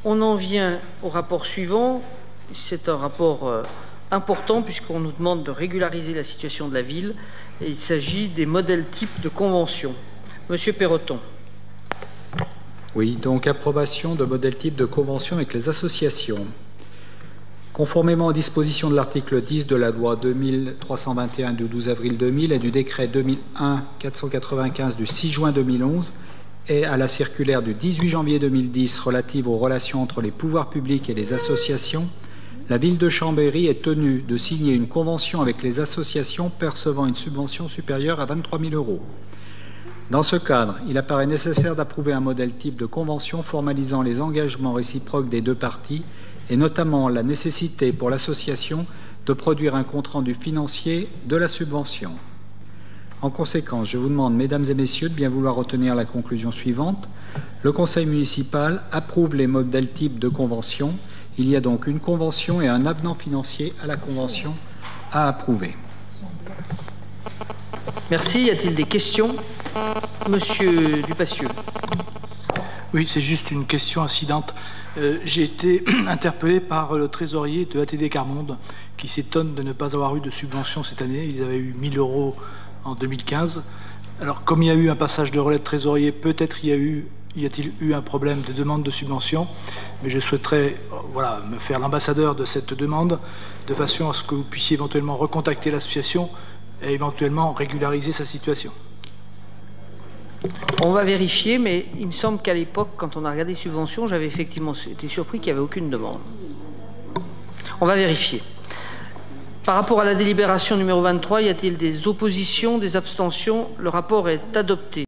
On en vient au rapport suivant. C'est un rapport important puisqu'on nous demande de régulariser la situation de la ville. Et il s'agit des modèles types de convention. Monsieur Perroton. Oui, donc approbation de modèles types de convention avec les associations. Conformément aux dispositions de l'article 10 de la loi 2321 du 12 avril 2000 et du décret 2001-495 du 6 juin 2011 et à la circulaire du 18 janvier 2010 relative aux relations entre les pouvoirs publics et les associations, la ville de Chambéry est tenue de signer une convention avec les associations percevant une subvention supérieure à 23 000 €. Dans ce cadre, il apparaît nécessaire d'approuver un modèle type de convention formalisant les engagements réciproques des deux parties et notamment la nécessité pour l'association de produire un compte-rendu financier de la subvention. En conséquence, je vous demande, mesdames et messieurs, de bien vouloir retenir la conclusion suivante. Le conseil municipal approuve les modèles types de convention. Il y a donc une convention et un avenant financier à la convention à approuver. Merci. Y a-t-il des questions? Monsieur Dupassieux. Oui, c'est juste une question incidente. J'ai été interpellé par le trésorier de ATD Carmonde qui s'étonne de ne pas avoir eu de subvention cette année. Ils avaient eu 1 000 € en 2015. Alors, comme il y a eu un passage de relais de trésorier, peut-être y a-t-il eu un problème de demande de subvention, mais je souhaiterais me faire l'ambassadeur de cette demande de façon à ce que vous puissiez éventuellement recontacter l'association et éventuellement régulariser sa situation. On va vérifier, mais il me semble qu'à l'époque, quand on a regardé les subventions, j'avais effectivement été surpris qu'il n'y avait aucune demande. On va vérifier. Par rapport à la délibération numéro 23, y a-t-il des oppositions, des abstentions? Le rapport est adopté.